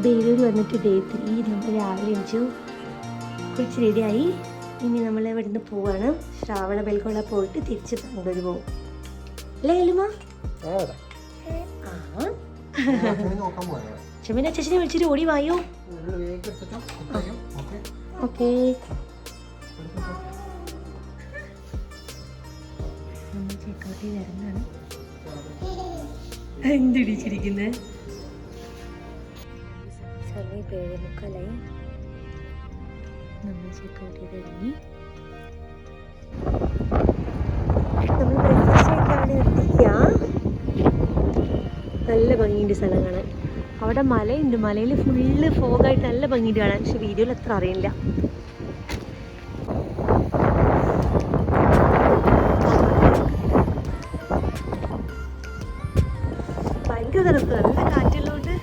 ബേലൂർ വന്നിട്ട് ഡേ 3 നമ്മൾ രാവിലെ എണിച്ചു, കുളിച്ച് റെഡിയായി. ഇനി നമ്മൾ ഇവിടുന്ന് പോവാണ്. ശ്രാവണ ബെൽഗോള പോയിട്ട് തിരിച്ച് ബാംഗ്ലൂർ പോകും. അല്ലേ എലുമ? ചെമ്മീൻ അച്ഛനെ വിളിച്ചിട്ട് ഓടി വായോ. ഓക്കേ, നമ്മൾ ചെക്കൗട്ട് ചെയ്ത് ഇറങ്ങാണ്. എന്തിടിച്ചിരിക്കുന്നത്? സമയം 7:45. നമ്മൾ ചെക്കൗട്ട് ചെയ്ത് ഇറങ്ങി. നമ്മൾ ബ്രേക്ക്ഫാസ്റ്റ് കഴിക്കാൻ എത്തിക്കുക. നല്ല ഭംഗിയുണ്ട് സ്ഥലം കാണാൻ. അവിടെ മലയുണ്ട്, മലയിൽ ഫുള്ള് ഫോഗായിട്ട് നല്ല ഭംഗിയുണ്ട് കാണാൻ. പക്ഷെ വീഡിയോയിൽ അത്ര അറിയില്ല. ഭയങ്കര തണുപ്പ്, നല്ല കാറ്റുള്ളതുകൊണ്ട്.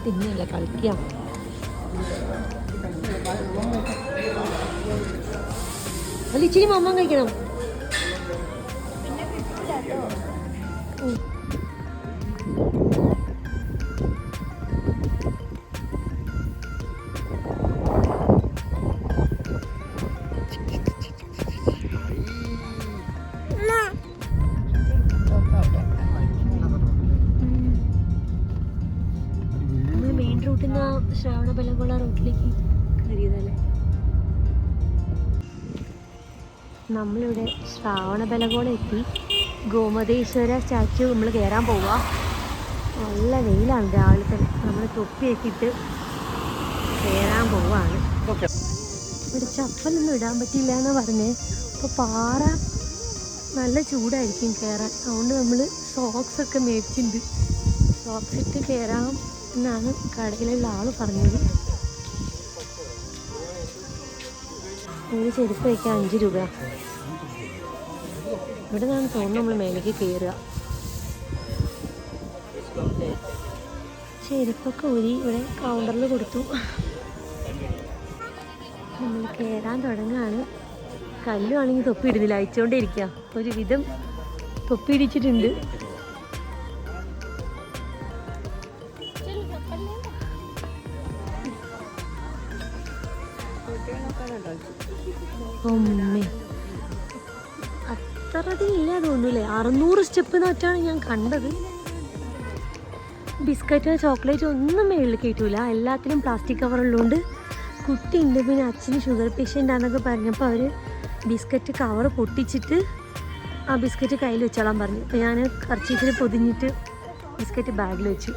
തിന്നില്ല, കളിക്കാം. അല്ല, ഇച്ചിരി മമ്മ കഴിക്കണം. മെയിൻ റൂട്ടിൽ നിന്ന് ശ്രാവണ ബെൽഗോള റൂട്ടിലേക്ക് കയറിയതല്ലേ. നമ്മളിവിടെ ശ്രാവണ ബെൽഗോള എത്തി. ഗോമതേശ്വര സ്റ്റാച്യു നമ്മൾ കയറാൻ പോവുക. നല്ല വെയിലാണ് രാവിലെ തന്നെ. നമ്മൾ തൊപ്പിയൊക്കെ ഇട്ട് കയറാൻ പോവാണ്. ഇവിടെ ചപ്പലൊന്നും ഇടാൻ പറ്റില്ല എന്ന് പറഞ്ഞ്. അപ്പോൾ പാറ നല്ല ചൂടായിരിക്കും കയറാൻ. അതുകൊണ്ട് നമ്മൾ സോക്സൊക്കെ മേടിച്ചിട്ടുണ്ട്. സോക്സ് ഇട്ട് കയറാം എന്നാണ് കടയിലുള്ള ആൾ പറഞ്ഞത്. ഒരു ചെരുപ്പ് വയ്ക്കാൻ 5 രൂപ. ഇവിടെ നിന്നാണ് തോന്നുന്നു നമ്മൾ മേലേക്ക് കയറുക. ചെരുപ്പൊക്കെ ഊരി ഇവിടെ കൗണ്ടറിൽ കൊടുത്തു. നമ്മൾ കയറാൻ തുടങ്ങുകയാണ്. കല്ലുവാണെങ്കിൽ തൊപ്പി ഇടുന്നില്ല, അയച്ചുകൊണ്ടേ ഇരിക്കുക. ഒരു വിധം തൊപ്പി ഇടിച്ചിട്ടുണ്ട്. അമ്മേ, അത്രയധികം ഇല്ല തോന്നൂലേ. 600 സ്റ്റെപ്പ് നറ്റാണ് ഞാൻ കണ്ടത്. ബിസ്ക്കറ്റ് ചോക്ലേറ്റ് ഒന്നും മേളിൽ കയറ്റൂല, എല്ലാത്തിനും പ്ലാസ്റ്റിക് കവറുള്ളതുകൊണ്ട്. കുട്ടിയുണ്ട്, പിന്നെ അച്ഛന് ഷുഗർ പേഷ്യൻ്റ് ആണെന്നൊക്കെ പറഞ്ഞപ്പോൾ അവർ ബിസ്ക്കറ്റ് കവർ പൊട്ടിച്ചിട്ട് ആ ബിസ്ക്കറ്റ് കയ്യിൽ വെച്ചോളാൻ പറഞ്ഞു. അപ്പോൾ ഞാൻ കർച്ചീഫിൽ പൊതിഞ്ഞിട്ട് ബിസ്ക്കറ്റ് ബാഗിൽ വെച്ചു.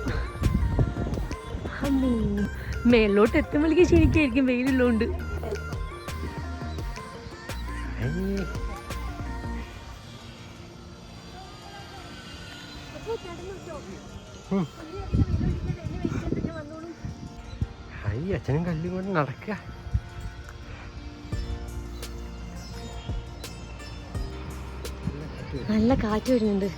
അമ്മേ, മേളിലോട്ട് എത്തുമ്പോഴേക്കും ശരിക്കായിരിക്കും വെയിലുള്ളതുകൊണ്ട്. അച്ഛനും കല്ലും കൊണ്ട് നടക്കുക. നല്ല കാറ്റ് വരുന്നുണ്ട്.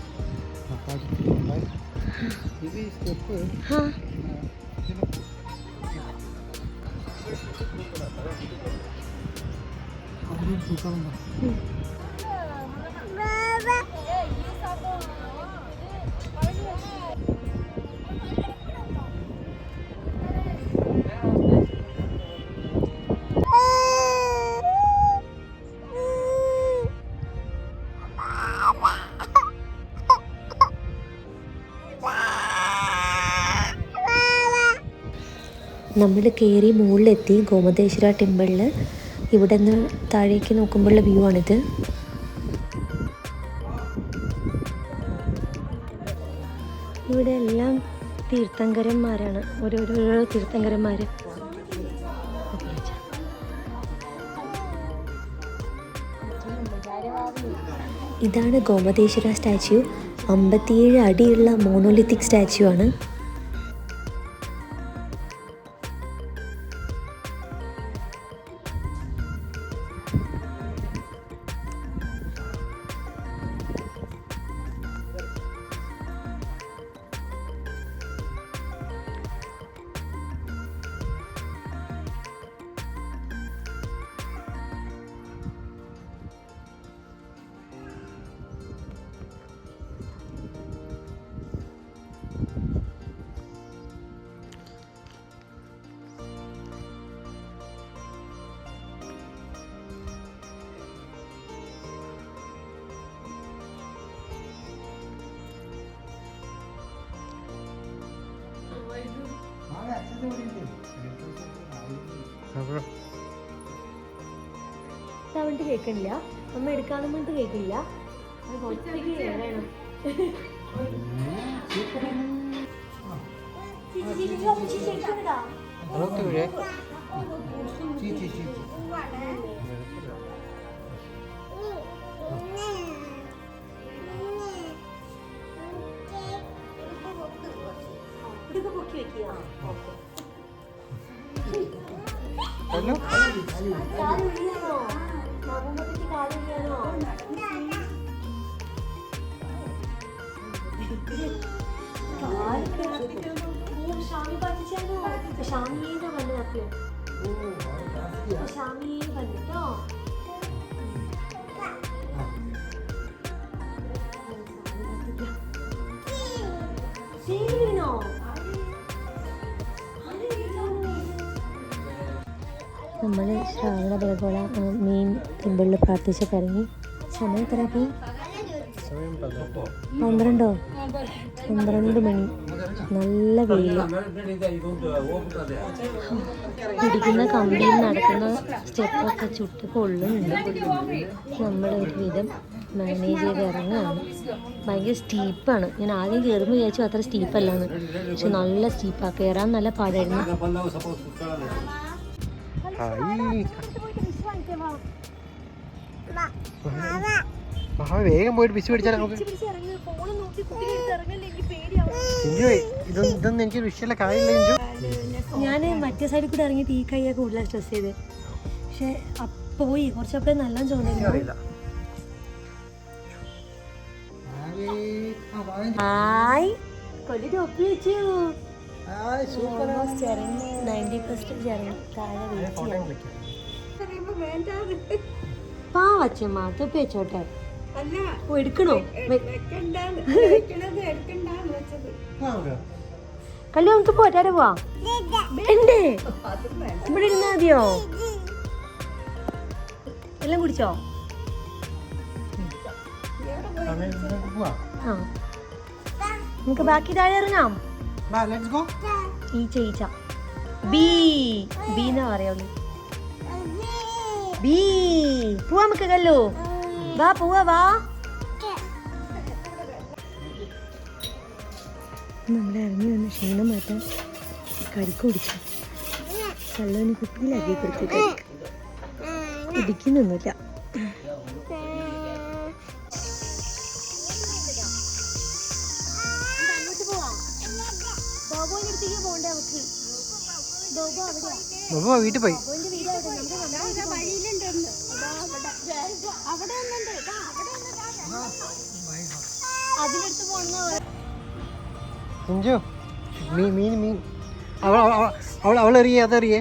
നമ്മൾ കയറി മുകളിലെത്തി ഗോമതേശ്വര ടെമ്പിളിൽ. ഇവിടെ നിന്ന് താഴേക്ക് നോക്കുമ്പോഴുള്ള വ്യൂ ആണിത്. ഇവിടെ എല്ലാം തീർത്ഥങ്കരന്മാരാണ്, ഓരോരോ തീർത്ഥങ്കരന്മാർ. ഇതാണ് ഗോമതേശ്വര സ്റ്റാച്യു. 57 അടിയുള്ള മോണോലിത്തിക് സ്റ്റാച്യു ആണ്. വേണ്ടിട്ട് കേൾക്കണില്ല, അമ്മ എടുക്കാനും വേണ്ടിട്ട് കേൾക്കില്ല. അത് ഒറ്റയ്ക്ക് വേണം. ഇതൊക്കെ പൊക്കി വെക്കുക. നമ്മൾ ശ്രാവണ ബലഗോള മെയിൻ ടെമ്പിളിൽ പ്രാർത്ഥിച്ചൊക്കെ ഇറങ്ങി. സമയം എത്രയാക്കി? 12 മണി. നല്ല വെയിൽ. പിടിക്കുന്ന കമ്പിയിൽ നടക്കുന്ന സ്റ്റെപ്പൊക്കെ ചുട്ട് പൊള്ളുന്നുണ്ട്. നമ്മൾ ഒരു വിധം മാനേജ് ചെയ്ത് ഇറങ്ങുകയാണ്. ഭയങ്കര സ്റ്റീപ്പാണ്. ഞാൻ ആദ്യം കയറുമ്പോൾ വിചാരിച്ചു അത്ര സ്റ്റീപ്പല്ലാന്ന്, പക്ഷെ നല്ല സ്റ്റീപ്പാണ്. കയറാൻ നല്ല പാടായിരുന്നു. വേഗം പോയിട്ട് പിച്ച് പിടിച്ചാൽ നമുക്ക്. ഇതൊന്നും എനിക്ക് വിഷയമല്ല കാര്യമില്ല. ഞാൻ മറ്റേ സൈഡിൽ കൂടെ ഇറങ്ങിയിട്ട് ഈ കൈയൊക്കെ കൂടുതൽ സ്ട്രെസ് ചെയ്ത്, പക്ഷെ പോയി കുറച്ചൊക്കെ നല്ല തോന്നിയിരുന്നു. ഹായ്, കൊല്ലി ടോപ്പി വെച്ചു. 90% ഇറങ്ങി. താഴെ പാവച്ചമ്മ തൊപ്പി വെച്ചോട്ടെ. എടുക്കണോ? കല്ലു നമുക്ക് പോറ്റാരെ പോവാ. എന്തേ ഇവിടെ ഇരുന്നാ മതിയോ? എല്ലാം കുടിച്ചോ? ആ, നമുക്ക് ബാക്കി താഴെ ഇറങ്ങാം. ഈച്ച ഈച്ച ബീ ബീന്നാ പറയാവുള്ളൂ. ബീ പോവാ നമുക്ക്. കല്ലു വാ, പോവാ വാ. നമ്മുടെ ഇറങ്ങി വന്ന് ക്ഷീണം മാറ്റാൻ കരിക്ക് കുടിച്ചു. കല്ലുവിന് കുപ്പിയിലാക്കി കൊടുത്തു. കരിക്ക് കുടിക്കുന്നൊന്നുമില്ല. വീട്ടിൽ പോയി. മീൻ അവളെറിയേ, അതറിയേ.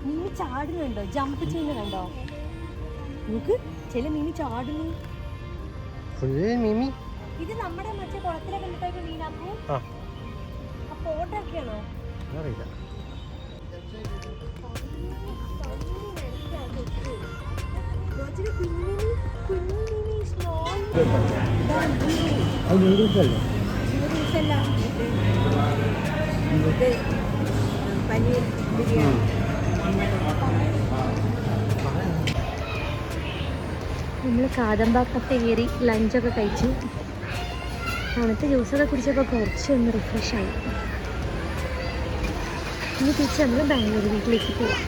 മീന് ചാടുന്നുണ്ടോ? ജമ്പ് ചെയ്യുന്നുണ്ടോ? നോക്ക്, ചില മീന് ചാടുന്നു. ഇത് നമ്മുടെ മറ്റേ കുളത്തിലെ കണ്ടിട്ടൊക്കെ മീനാക്കും. അപ്പൊ ഓട്ടൊക്കെയാണോ? നമ്മൾ കാദംബാക്കത്തെ കയറി ലഞ്ചൊക്കെ കഴിച്ചു. തണുത്ത ജ്യൂസൊക്കെ കുടിച്ചപ്പോൾ കുറച്ചൊന്ന് റിഫ്രഷായി. ഇനി തിരിച്ച് നമ്മൾ ബാംഗ്ലൂർ വീട്ടിലേക്ക് പോവാം.